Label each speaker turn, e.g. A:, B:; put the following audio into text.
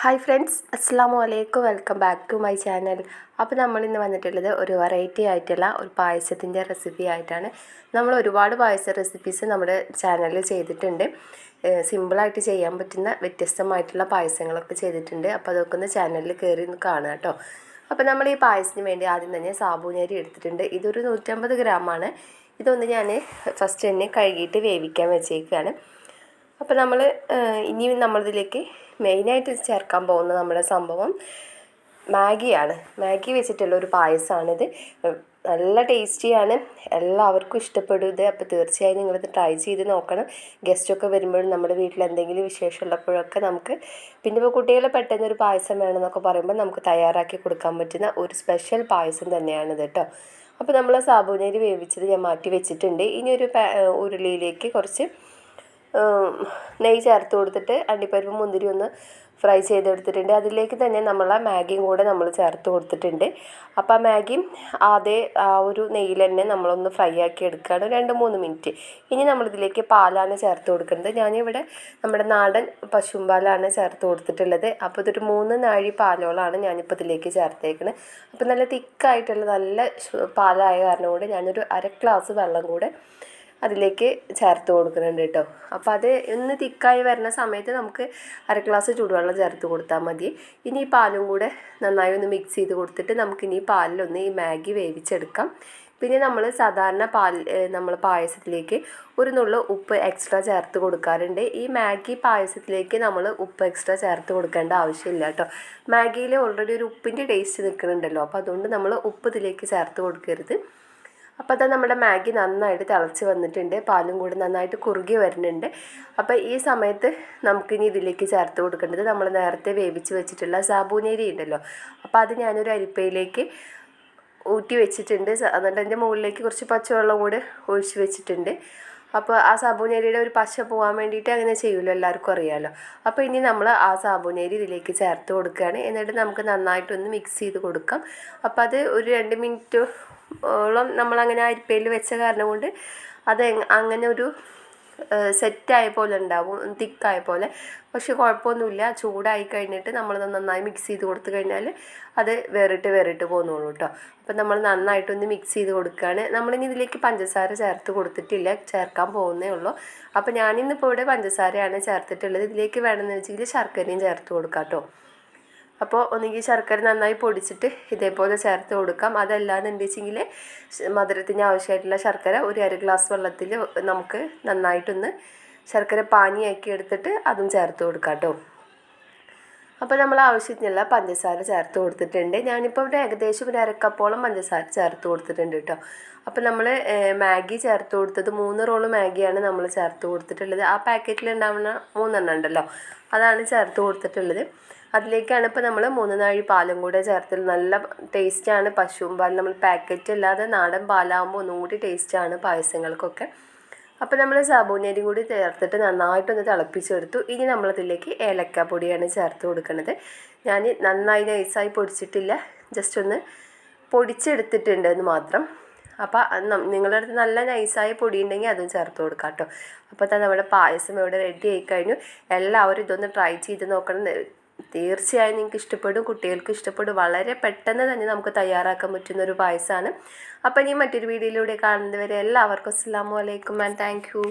A: Hi friends, അസ്സാം വലൈക്കും. Welcome back to my channel. അപ്പോൾ നമ്മളിന്ന് വന്നിട്ടുള്ളത് ഒരു വെറൈറ്റി ആയിട്ടുള്ള ഒരു പായസത്തിൻ്റെ റെസിപ്പി ആയിട്ടാണ്. നമ്മൾ ഒരുപാട് പായസ റെസിപ്പീസ് നമ്മുടെ ചാനലിൽ ചെയ്തിട്ടുണ്ട്. സിമ്പിളായിട്ട് ചെയ്യാൻ പറ്റുന്ന വ്യത്യസ്തമായിട്ടുള്ള പായസങ്ങളൊക്കെ ചെയ്തിട്ടുണ്ട്. അപ്പോൾ അതൊക്കെ ഒന്ന് ചാനലിൽ കയറി ഒന്ന് കാണുക കേട്ടോ. അപ്പോൾ നമ്മൾ ഈ പായസത്തിന് വേണ്ടി ആദ്യം തന്നെ സാബൂനരി എടുത്തിട്ടുണ്ട്. ഇതൊരു 150 ഗ്രാമാണ്. ഇതൊന്ന് ഞാൻ ഫസ്റ്റ് തന്നെ കഴുകിയിട്ട് വേവിക്കാൻ വെച്ചേക്കുകയാണ്. അപ്പോൾ നമ്മൾ ഇനിയും നമ്മളിതിലേക്ക് മെയിനായിട്ട് ചേർക്കാൻ പോകുന്ന നമ്മുടെ സംഭവം മാഗിയാണ്. മാഗി വെച്ചിട്ടുള്ള ഒരു പായസമാണിത്. നല്ല ടേസ്റ്റിയാണ്, എല്ലാവർക്കും ഇഷ്ടപ്പെടും ഇത്. അപ്പോൾ തീർച്ചയായും നിങ്ങളിത് ട്രൈ ചെയ്ത് നോക്കണം. ഗസ്റ്റൊക്കെ വരുമ്പോഴും നമ്മുടെ വീട്ടിൽ എന്തെങ്കിലും വിശേഷമുള്ളപ്പോഴൊക്കെ നമുക്ക് പിന്നെ ഇപ്പോൾ കുട്ടികൾ പെട്ടെന്നൊരു പായസം വേണമെന്നൊക്കെ പറയുമ്പോൾ നമുക്ക് തയ്യാറാക്കി കൊടുക്കാൻ പറ്റുന്ന ഒരു സ്പെഷ്യൽ പായസം തന്നെയാണിത് കേട്ടോ. അപ്പോൾ നമ്മൾ സാബൂനരി വേവിച്ചത് ഞാൻ മാറ്റി വെച്ചിട്ടുണ്ട്. ഇനി ഒരു ഉരുളിയിലേക്ക് കുറച്ച് നെയ്യ് ചേർത്ത് കൊടുത്തിട്ട് അണ്ടിപ്പരിപ്പ് മുന്തിരി ഒന്ന് ഫ്രൈ ചെയ്തെടുത്തിട്ടുണ്ട്. അതിലേക്ക് തന്നെ നമ്മൾ ആ മാഗിയും കൂടെ നമ്മൾ ചേർത്ത് കൊടുത്തിട്ടുണ്ട്. അപ്പോൾ ആ മാഗിയും ആ ഒരു നെയ്യിൽ തന്നെ നമ്മളൊന്ന് ഫ്രൈ ആക്കി എടുക്കുകയാണ് 2-3 മിനിറ്റ്. ഇനി നമ്മളിതിലേക്ക് പാലാണ് ചേർത്ത് കൊടുക്കുന്നത്. ഞാനിവിടെ നമ്മുടെ നാടൻ പശുമ്പാലാണ് ചേർത്ത് കൊടുത്തിട്ടുള്ളത്. അപ്പോൾ ഇതൊരു 3 നാഴി പാലോളാണ് ഞാനിപ്പോൾ ഇതിലേക്ക് ചേർത്തേക്കുന്നത്. അപ്പോൾ നല്ല തിക്കായിട്ടുള്ള നല്ല പാലായ കാരണം കൊണ്ട് ഞാനൊരു 1/2 ഗ്ലാസ് വെള്ളം കൂടെ അതിലേക്ക് ചേർത്ത് കൊടുക്കുന്നുണ്ട് കേട്ടോ. അപ്പോൾ അത് ഒന്ന് തിക്കായി വരുന്ന സമയത്ത് നമുക്ക് 1/2 ഗ്ലാസ് ചൂടുവെള്ളം ചേർത്ത് കൊടുത്താൽ മതി. ഇനി ഈ പാലും കൂടെ നന്നായി ഒന്ന് മിക്സ് ചെയ്ത് കൊടുത്തിട്ട് നമുക്കിനി ഈ പാലിലൊന്ന് ഈ മാഗി വേവിച്ചെടുക്കാം. പിന്നെ നമ്മൾ സാധാരണ നമ്മൾ പായസത്തിലേക്ക് ഒരു നുള്ളു ഉപ്പ് എക്സ്ട്രാ ചേർത്ത് കൊടുക്കാറുണ്ട്. ഈ മാഗി പായസത്തിലേക്ക് നമ്മൾ ഉപ്പ് എക്സ്ട്രാ ചേർത്ത് കൊടുക്കേണ്ട ആവശ്യമില്ല കേട്ടോ. മാഗിയിൽ ഓൾറെഡി ഒരു ഉപ്പിൻ്റെ ടേസ്റ്റ് നിൽക്കുന്നുണ്ടല്ലോ. അപ്പോൾ അതുകൊണ്ട് നമ്മൾ ഉപ്പ് ഇതിലേക്ക് ചേർത്ത് കൊടുക്കരുത്. അപ്പോൾ അത് നമ്മുടെ മാഗി നന്നായിട്ട് തിളച്ച് വന്നിട്ടുണ്ട്. പാലും കൂടി നന്നായിട്ട് കുറുകി വരുന്നുണ്ട്. അപ്പോൾ ഈ സമയത്ത് നമുക്കിനി ഇതിലേക്ക് ചേർത്ത് കൊടുക്കേണ്ടത് നമ്മൾ നേരത്തെ വേവിച്ച് വെച്ചിട്ടുള്ള സാബൂനരി ഉണ്ടല്ലോ. അപ്പോൾ അത് ഞാനൊരു അരിപ്പയിലേക്ക് ഊറ്റി വെച്ചിട്ടുണ്ട്. എന്നിട്ട് അതിൻ്റെ മുകളിലേക്ക് കുറച്ച് പച്ചവെള്ളം കൂടി ഒഴിച്ച് വെച്ചിട്ടുണ്ട്. അപ്പോൾ ആ സാബൂനരിയുടെ ഒരു പശ പോകാൻ വേണ്ടിയിട്ട് അങ്ങനെ ചെയ്യുമല്ലോ, എല്ലാവർക്കും അറിയാമല്ലോ. അപ്പോൾ ഇനി നമ്മൾ ആ സാബൂനരി ഇതിലേക്ക് ചേർത്ത് കൊടുക്കുകയാണ്. എന്നിട്ട് നമുക്ക് നന്നായിട്ടൊന്ന് മിക്സ് ചെയ്ത് കൊടുക്കാം. അപ്പോൾ അത് ഒരു 2 മിനിറ്റ് ഓളം നമ്മളങ്ങനെ അരിപ്പയിൽ വെച്ച കാരണം കൊണ്ട് അത് അങ്ങനെ ഒരു സെറ്റായ പോലെ ഉണ്ടാവും, തിക്കായ പോലെ. പക്ഷെ കുഴപ്പമൊന്നുമില്ല. ചൂടായി കഴിഞ്ഞിട്ട് നമ്മൾ നന്നായി മിക്സ് ചെയ്ത് കൊടുത്തു കഴിഞ്ഞാൽ അത് വേറിട്ട് പോന്നോളൂ കേട്ടോ. അപ്പം നമ്മൾ നന്നായിട്ടൊന്ന് മിക്സ് ചെയ്ത് കൊടുക്കുകയാണ്. നമ്മളിനി ഇതിലേക്ക് പഞ്ചസാര ചേർത്ത് കൊടുത്തിട്ടില്ല, ചേർക്കാൻ പോകുന്നേ ഉള്ളൂ. അപ്പോൾ ഞാനിന്നിപ്പോൾ ഇവിടെ പഞ്ചസാരയാണ് ചേർത്തിട്ടുള്ളത്. ഇതിലേക്ക് വേണമെന്ന് വെച്ചെങ്കിൽ ശർക്കരയും ചേർത്ത് കൊടുക്കാം കേട്ടോ. അപ്പോൾ ഒന്നുകിൽ ശർക്കര നന്നായി പൊടിച്ചിട്ട് ഇതേപോലെ ചേർത്ത് കൊടുക്കാം. അതല്ലാന്നുണ്ടെന്ന് വെച്ചെങ്കിൽ മധുരത്തിന് ആവശ്യമായിട്ടുള്ള ശർക്കര ഒരു 1/2 ഗ്ലാസ് വെള്ളത്തിൽ നമുക്ക് നന്നായിട്ടൊന്ന് ശർക്കര പാനിയാക്കി എടുത്തിട്ട് അതും ചേർത്ത് കൊടുക്കാം കേട്ടോ. അപ്പോൾ നമ്മൾ ആവശ്യത്തിനുള്ള പഞ്ചസാര ചേർത്ത് കൊടുത്തിട്ടുണ്ട്. ഞാനിപ്പോൾ ഇവിടെ ഏകദേശം ഒരു 1/2 കപ്പോളം പഞ്ചസാര ചേർത്ത് കൊടുത്തിട്ടുണ്ട് കേട്ടോ. അപ്പോൾ നമ്മൾ മാഗി ചേർത്ത് കൊടുത്തത് 3 റോള് മാഗിയാണ് നമ്മൾ ചേർത്ത് കൊടുത്തിട്ടുള്ളത്. ആ പാക്കറ്റിൽ ഉണ്ടാവുന്ന 3 എണ്ണം ഉണ്ടല്ലോ, അതാണ് ചേർത്ത് കൊടുത്തിട്ടുള്ളത്. അതിലേക്കാണ് ഇപ്പോൾ നമ്മൾ 3 നാഴി പാലും കൂടെ ചേർത്തിട്ട് നല്ല ടേസ്റ്റാണ്. പശുവും പാൽ നമ്മൾ പാക്കറ്റ് അല്ലാതെ നാടൻ പാലാകുമ്പോൾ ഒന്നും കൂടി ടേസ്റ്റാണ് പായസങ്ങൾക്കൊക്കെ. അപ്പോൾ നമ്മൾ സാബൂനരി കൂടി ചേർത്തിട്ട് നന്നായിട്ടൊന്ന് തിളപ്പിച്ചെടുത്തു. ഇനി നമ്മളതിലേക്ക് ഏലക്കാപ്പൊടിയാണ് ചേർത്ത് കൊടുക്കുന്നത്. ഞാൻ നന്നായി നൈസായി പൊടിച്ചിട്ടില്ല, ജസ്റ്റ് ഒന്ന് പൊടിച്ചെടുത്തിട്ടുണ്ട് എന്ന് മാത്രം. അപ്പോൾ നിങ്ങളുടെ അടുത്ത് നല്ല നൈസായ പൊടി ഉണ്ടെങ്കിൽ അതും ചേർത്ത് കൊടുക്കാം കേട്ടോ. അപ്പോൾ നമ്മുടെ പായസം ഇവിടെ റെഡി ആയി കഴിഞ്ഞു. എല്ലാവരും ഇതൊന്ന് ട്രൈ ചെയ്ത് നോക്കണം. തീർച്ചയായും നിങ്ങൾക്ക് ഇഷ്ടപ്പെടും, കുട്ടികൾക്ക് ഇഷ്ടപ്പെടും. വളരെ പെട്ടെന്ന് തന്നെ നമുക്ക് തയ്യാറാക്കാൻ പറ്റുന്ന ഒരു പായസമാണ്. അപ്പോൾ ഇനി മറ്റൊരു വീഡിയോയിലൂടെ കാണുന്നത് വരെ എല്ലാവർക്കും അസ്സലാമു അലൈക്കും ആൻഡ് താങ്ക് യു.